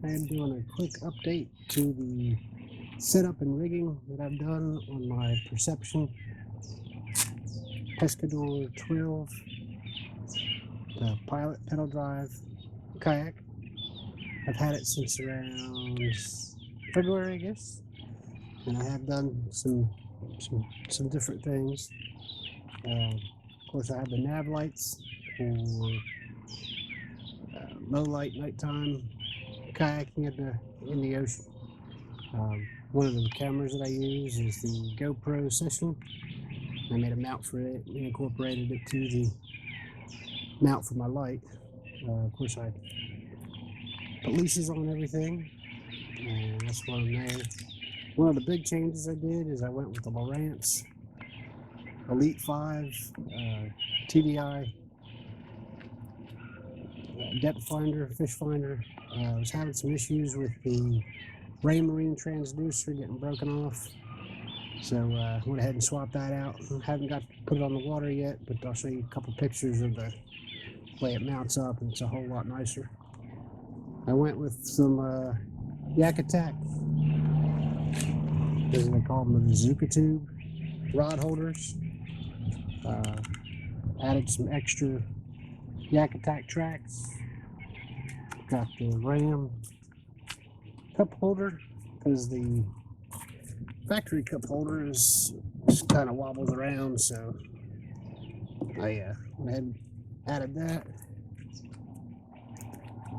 I am doing a quick update to the setup and rigging that I've done on my Perception Pescador 12, the pilot pedal drive kayak. I've had it since around February, I guess, and I have done some different things. Of course, I have the nav lights for low light nighttime kayaking in the ocean. One of the cameras that I use is the GoPro Session. I made a mount for it and incorporated it to the mount for my light. Of course, I put leashes on everything, and that's why I'm there. One of the big changes I did is I went with the Lowrance Elite 5 TDI depth finder, fish finder. I was having some issues with the Raymarine transducer getting broken off, so I went ahead and swapped that out. I haven't got to put it on the water yet, but I'll show you a couple pictures of the way it mounts up, and it's a whole lot nicer. I went with some Yak Attack, as they call them, the Bazooka Tube rod holders. Added some extra Yak Attack tracks. Got the Ram cup holder, because the factory cup holder just kind of wobbles around, so I went ahead and added that.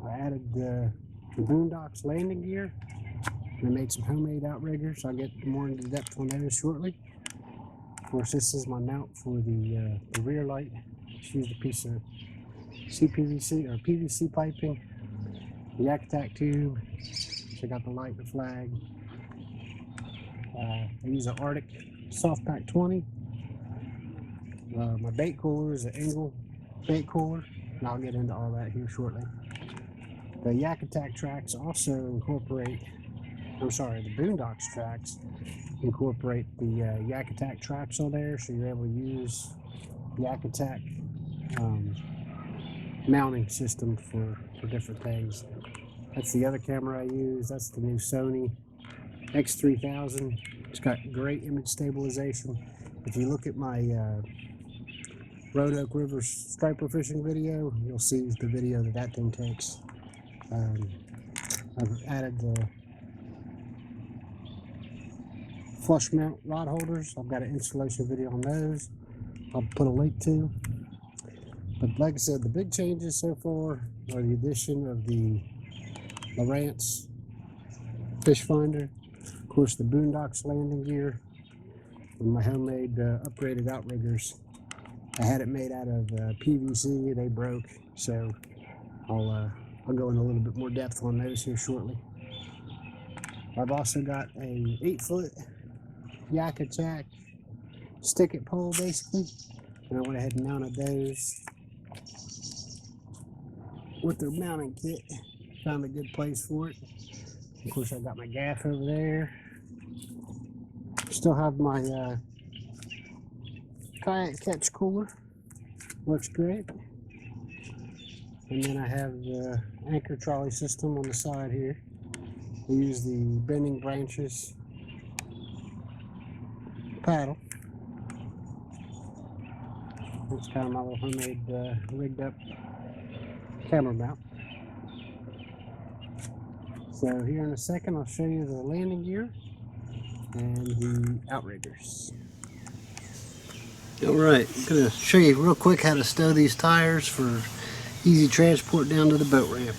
I added the Boondocks landing gear. I made some homemade outriggers. I'll get more into depth on those shortly. Of course, this is my mount for the rear light. Just used a piece of CPVC or PVC piping, the Yak Attack tube. So I got the light, the flag. I use an Arctic Softpack 20. My bait cooler is an Engel bait cooler, and I'll get into all that here shortly. The Yak Attack tracks also incorporate, the Boondocks tracks incorporate the Yak Attack tracks on there, so you're able to use Yak Attack mounting system for different things. That's the other camera I use. That's the new Sony X3000. It's got great image stabilization. If you look at my Road Oak River striper fishing video, you'll see the video that thing takes. I've added the flush mount rod holders. I've got an installation video on those I'll put a link to. But like I said, the big changes so far are the addition of the Lowrance fish finder, of course the Boondocks landing gear, and my homemade upgraded outriggers. I had it made out of PVC. They broke, so I'll go in a little bit more depth on those here shortly. I've also got a 8-foot Yak Attack stick-it pole, basically, and I went ahead and mounted those with their mounting kit. Found a good place for it. Of course, I got my gaff over there. Still have my kayak catch cooler. Works great. And then I have the anchor trolley system on the side here. I use the bending branches paddle. It's kind of my little homemade rigged up camera mount. So here in a second I'll show you the landing gear and the outriggers. Alright, I'm going to show you real quick how to stow these tires for easy transport down to the boat ramp.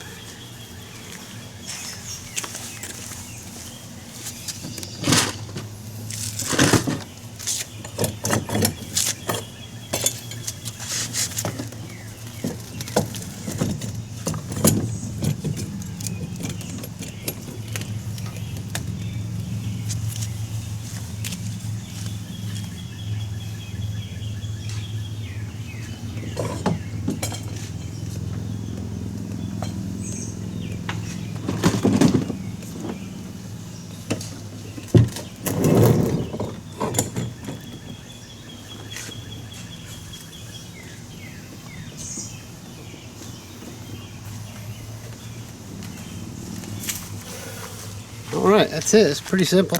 Alright, that's it. It's pretty simple.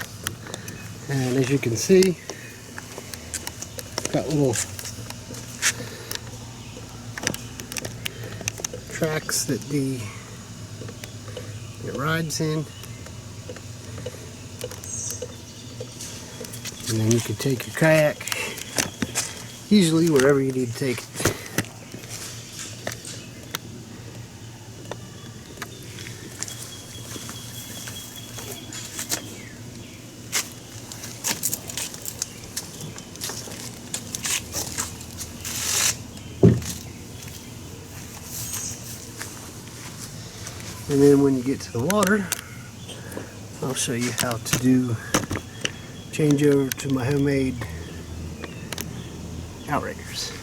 And as you can see, got little tracks that it rides in. And then you can take your kayak easily wherever you need to take it. And then when you get to the water, I'll show you how to change over to my homemade outriggers.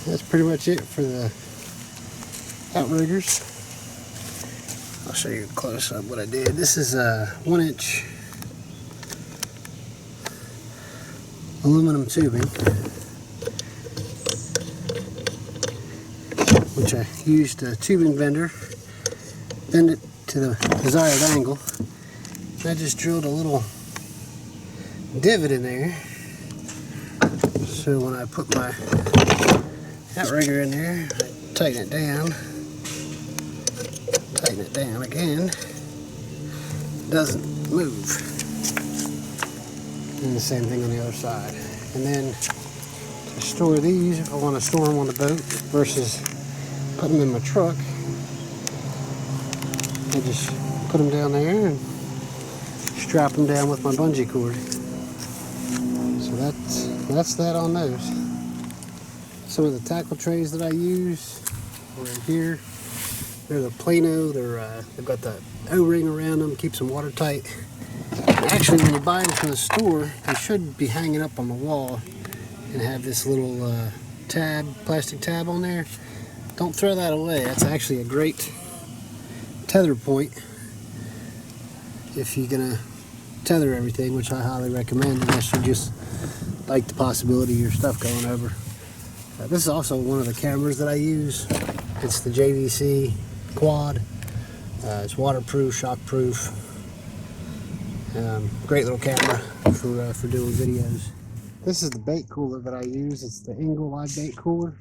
That's pretty much it for the outriggers. I'll show you close up what I did. This is a 1-inch aluminum tubing, which I used a tubing bender, bend it to the desired angle. I just drilled a little divot in there, so when I put my outrigger in there, I tighten it down again, it doesn't move. And the same thing on the other side. And then to store these, if I want to store them on the boat versus put them in my truck, I just put them down there and strap them down with my bungee cord. So that's that on those. Some of the tackle trays that I use right here, they're the Plano. They've got the O-ring around them, keeps them watertight. Actually, when you buy them from the store, they should be hanging up on the wall and have this little plastic tab on there. Don't throw that away. That's actually a great tether point if you're gonna tether everything, which I highly recommend unless you just like the possibility of your stuff going over. This is also one of the cameras that I use. It's the JVC Quad. It's waterproof, shockproof. Great little camera for doing videos. This is the bait cooler that I use. It's the Engel live bait cooler.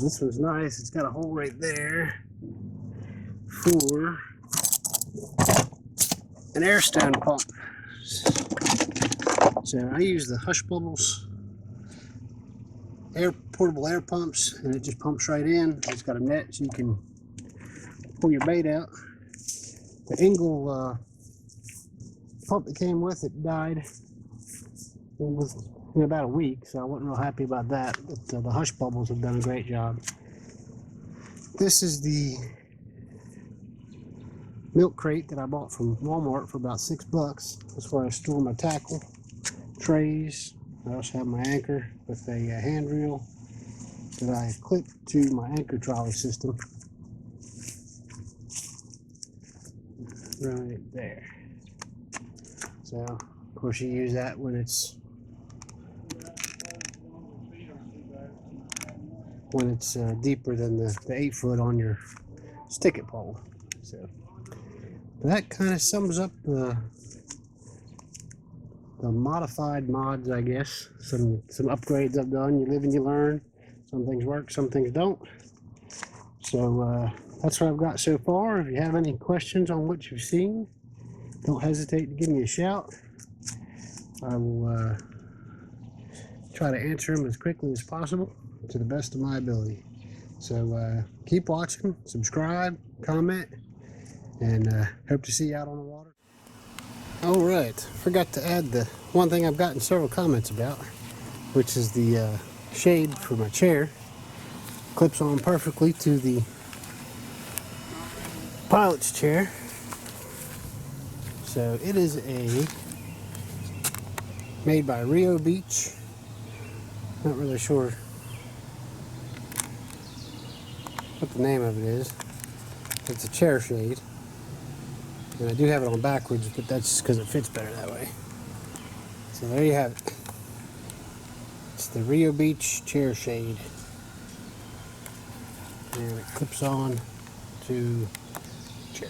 This one's nice. It's got a hole right there for an air stone pump. So I use the Hush Bubbles portable air pumps, and it just pumps right in. It's got a net so you can pull your bait out. The Engel pump that came with it died in about a week, so I wasn't real happy about that, but the Hush Bubbles have done a great job. This is the milk crate that I bought from Walmart for about $6. That's where I store my tackle trays. I also have my anchor with a hand reel that I clip to my anchor trolley system right there. So of course you use that when it's when it's deeper than the 8 foot on your stick-it pole. So that kind of sums up the modified mods, I guess. Some upgrades I've done. You live and you learn. Some things work, some things don't. So that's what I've got so far. If you have any questions on what you've seen, don't hesitate to give me a shout. I will try to answer them as quickly as possible to the best of my ability. So keep watching, subscribe, comment, and hope to see you out on the water. All right, forgot to add the one thing I've gotten several comments about, which is the shade for my chair. Clips on perfectly to the pilot's chair. So it is made by Rio Beach. Not really sure what the name of it is. It's a chair shade. And I do have it on backwards, but that's just because it fits better that way. So there you have it. It's the Rio Beach chair shade. And it clips on to the chair.